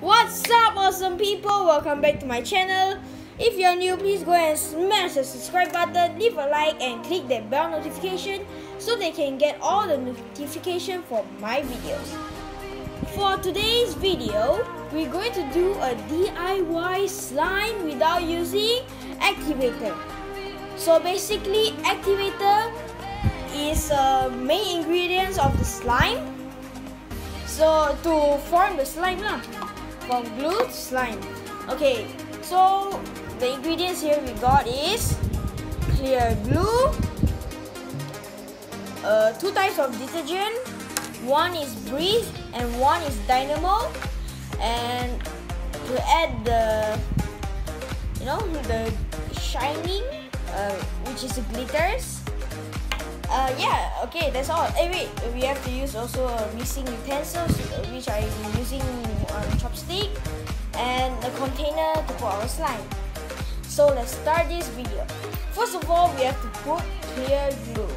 What's up, awesome people? Welcome back to my channel. If you're new, please go and smash the subscribe button, leave a like and click that bell notification so they can get all the notification for my videos. For today's video, we're going to do a DIY slime without using activator. So basically, activator is main ingredients of the slime. So to form the slime lah, from glue to slime. Okay, so the ingredients here we got is clear glue, 2 types of detergent, one is Breeze and one is Dynamo, and to add the the shining, which is the glitters. Yeah, okay, that's all. Wait, we have to use also mixing utensils, which I'm using chopstick, and a container to put our slime. So let's start this video. First of all, we have to put clear glue.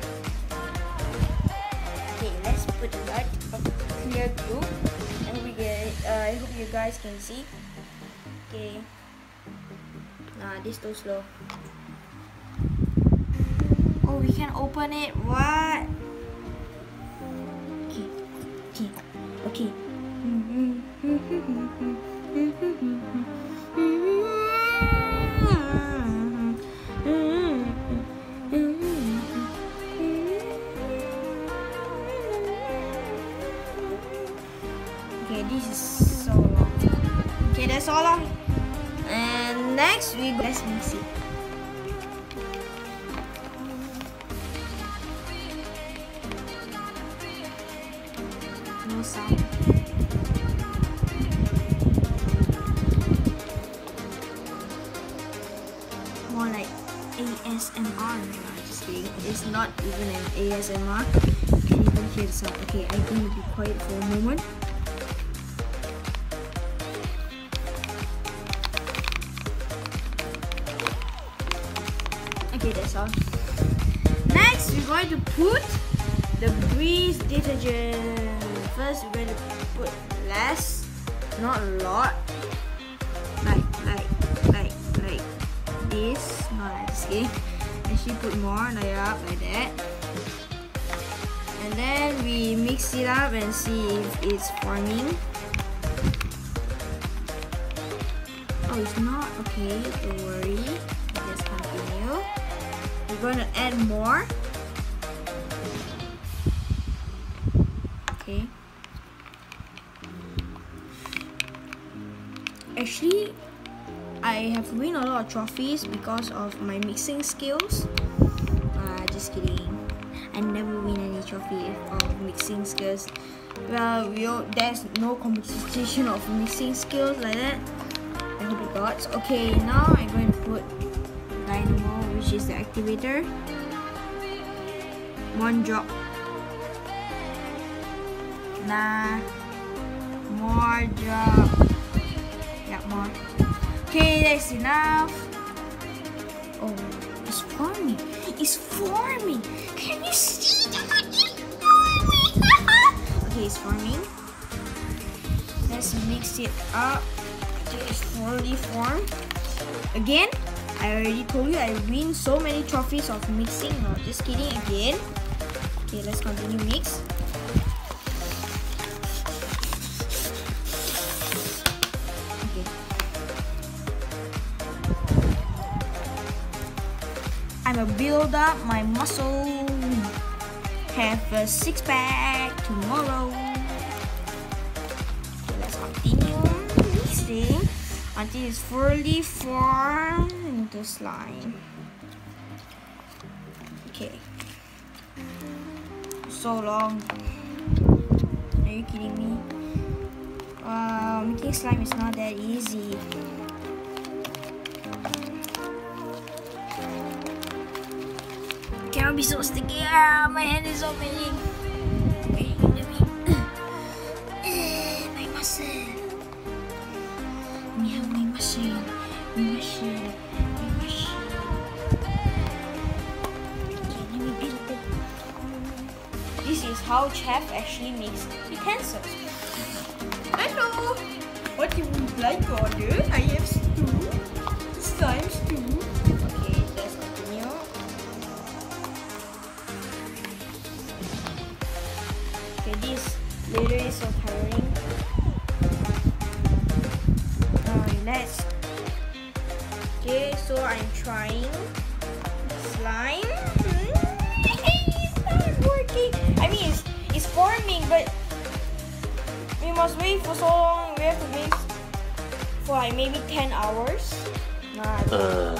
Okay, let's put a lot of clear glue, and we get. I hope you guys can see. Okay. Nah, this too slow. Oh, we can open it. What? Okay. Okay, this is so long. Okay, that's all. And next let's mix it. No sound. More like ASMR. No, just kidding. It's not even an ASMR. You can't even hear the sound. Okay, I'm going to be quiet for a moment. Okay, that's all. Next, we're going to put the Breeze detergent. First, we're going to put less, not a lot, like this. Not like this. Okay, actually put more, like up, like that, and then we mix it up and see if it's forming. Oh, it's not. Okay, don't worry. Let's continue. We're going to add more. Okay. Actually, I have won a lot of trophies because of my mixing skills. Just kidding. I never win any trophy of mixing skills. Well, there's no competition of mixing skills like that. I hope it got. Okay, now I'm going to put Dynamo, which is the activator. 1 drop. Nah, more drop. Yeah, more. Okay, that's enough. Oh, it's forming. It's forming. Can you see that? It's forming. Okay, it's forming. Let's mix it up. Okay, it's fully formed. Again, I already told you I win so many trophies of mixing. No, just kidding again. Okay, let's continue mix. I'ma build up my muscle. Have a 6-pack tomorrow. Okay, let's continue mixing until it's fully formed into slime. Okay. So long. Are you kidding me? Making slime is not that easy. Cannot be so sticky. My hand is so painful. Wait, let me. My muscle. We have my muscle. Okay, let me build it. This is how chef actually makes utensils. Hello. What you would like to order? I have stew. Slime stew. Okay, let's continue. Okay, this literally is so tiring. Now relax. Okay, so I'm trying slime. It's not working. I mean, it's forming, but we must wait for so long. We have to wait for like maybe 10 hours. Nah.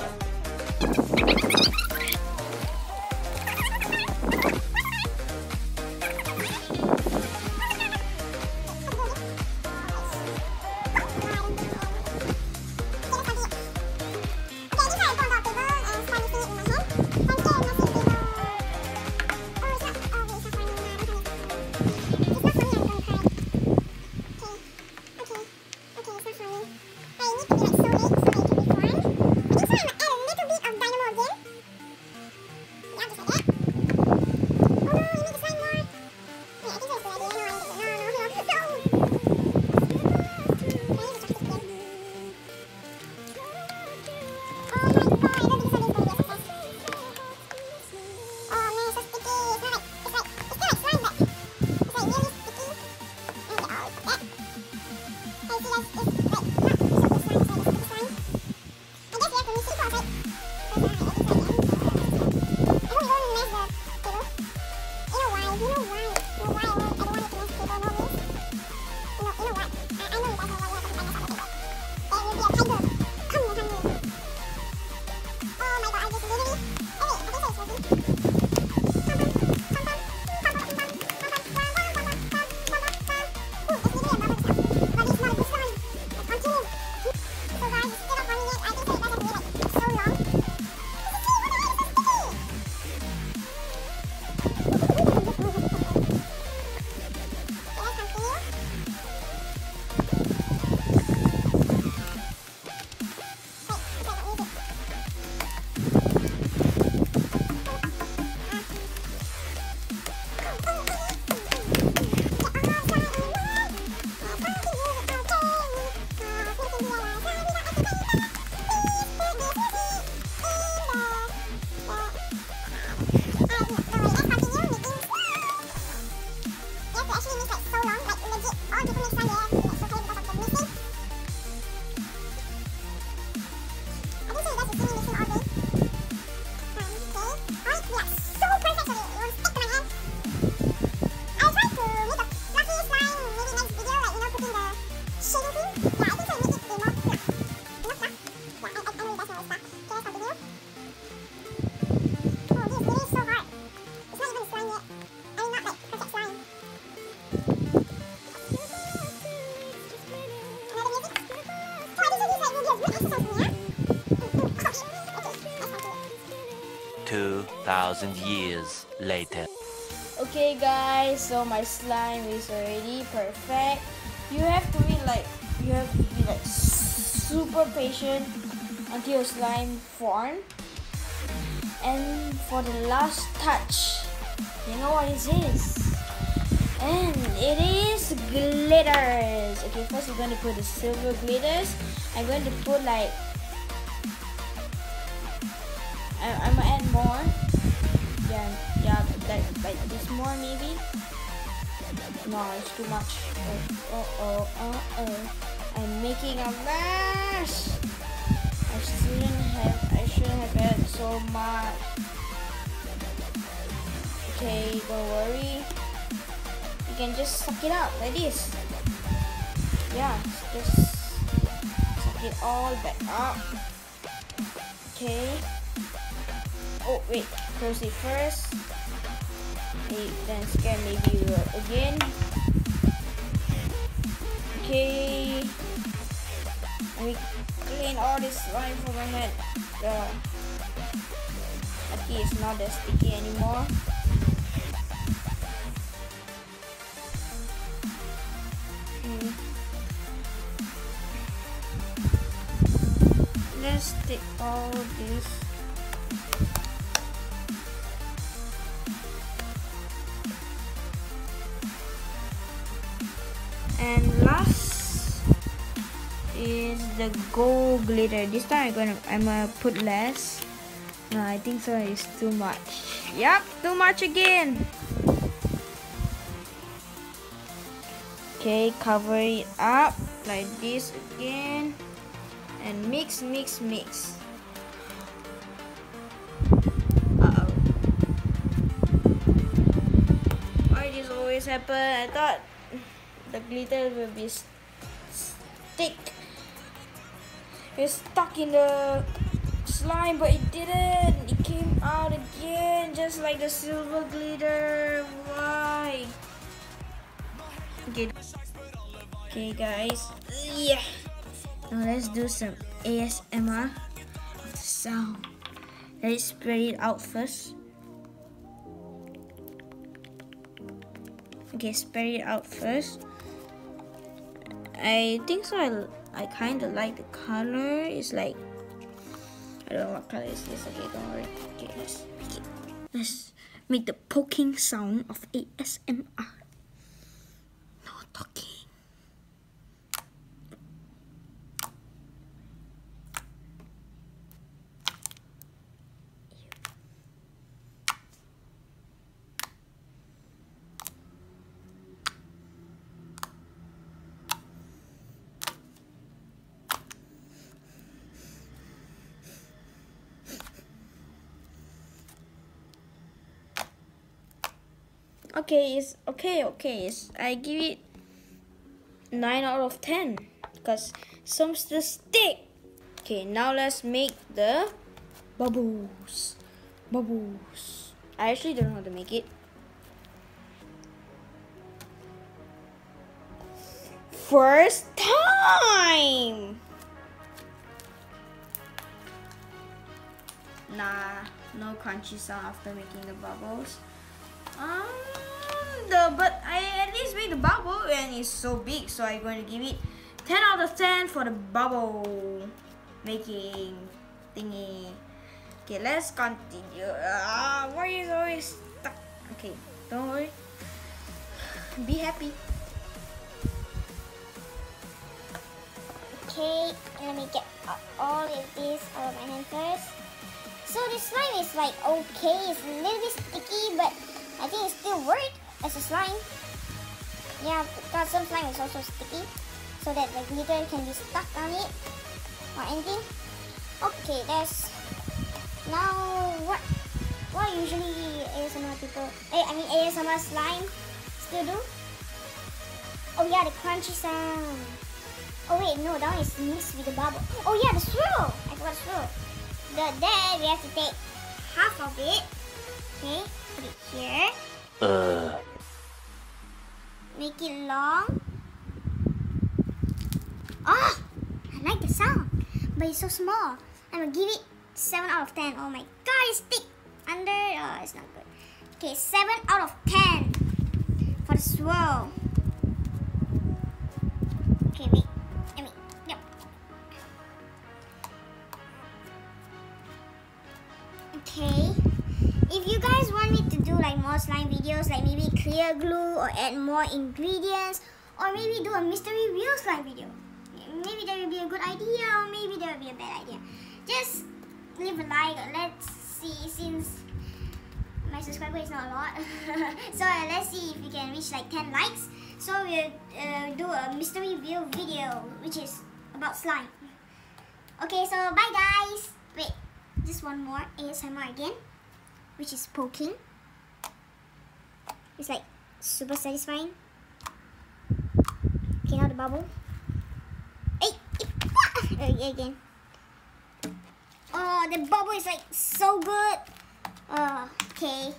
Thousand years later. Okay guys, so my slime is already perfect. You have to be like super patient until your slime form. And for the last touch, you know what it is? And it is glitters. Okay, first we're going to put the silver glitters. I'm going to put like I'm gonna add more. Yeah, like this more maybe. No, it's too much. Oh. I'm making a mess. I shouldn't have added so much. Okay, don't worry. You can just suck it out like this. Yeah, just suck it all back up. Okay. Oh wait, close it first. Then scan maybe again. Okay. Let me clean all this slime from my head. Okay, it's not that sticky anymore. Let's take all this. And last, is the gold glitter. This time I'm gonna put less. No, I think so. It's too much. Yep, too much again. Okay, cover it up like this again, and mix. Why this always happen? I thought the glitter will be stick. It's stuck in the slime, but it didn't. It came out again, just like the silver glitter. Why? Okay, guys. Yeah. Now let's do some ASMR of the sound. Let's spread it out first. Okay, spread it out first. I think so. I kind of like the color. It's like, I don't know what color is this. Okay, don't worry. Okay, let's make the poking sound of ASMR. No talking. Okay, it's okay. I give it 9 out of 10 because some still stick. Okay, now let's make the bubbles. I actually don't know how to make it. First time. Nah, no crunchy sound after making the bubbles. But I at least made the bubble and it's so big, so I'm going to give it 10 out of 10 for the bubble making thingy. Okay, let's continue. Why is it always stuck? Okay, don't worry. Be happy. Okay, let me get all of this out of my hand first. So this slime is like okay, it's a little bit sticky, but I think it still works as a slime. Yeah, because some slime is also sticky, so that the glitter can be stuck on it or anything. Okay, that's now what usually ASMR people, ASMR slime still do. Oh yeah, the crunchy sound. Oh wait, no, that one is mixed with the bubble. Oh yeah, the swirl. I forgot the swirl. Then we have to take half of it. Okay, put it here. Make it long. Oh, I like the sound, but it's so small. I'm gonna give it 7 out of 10. Oh my god, it's thick under. Oh, it's not good. Okay, 7 out of 10 for the swirl. Okay, wait. Yep. Okay. If you guys want me to do like more slime videos, like maybe clear glue or add more ingredients, or maybe do a mystery real slime video, maybe that will be a good idea, or maybe that will be a bad idea. Just leave a like. Let's see, since my subscriber is not a lot. So let's see if we can reach like 10 likes. So we'll do a mystery real video, which is about slime. Okay, so bye guys. Wait, just one more ASMR again, which is poking. It's like super satisfying. Okay, now the bubble. Hey, again. Oh, the bubble is like so good. Okay.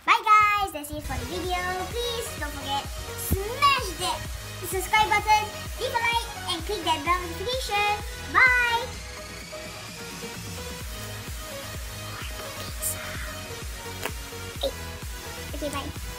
Bye guys, that's it for the video. Please don't forget, smash that subscribe button, leave a like, and click that bell notification. Bye. Okay, bye.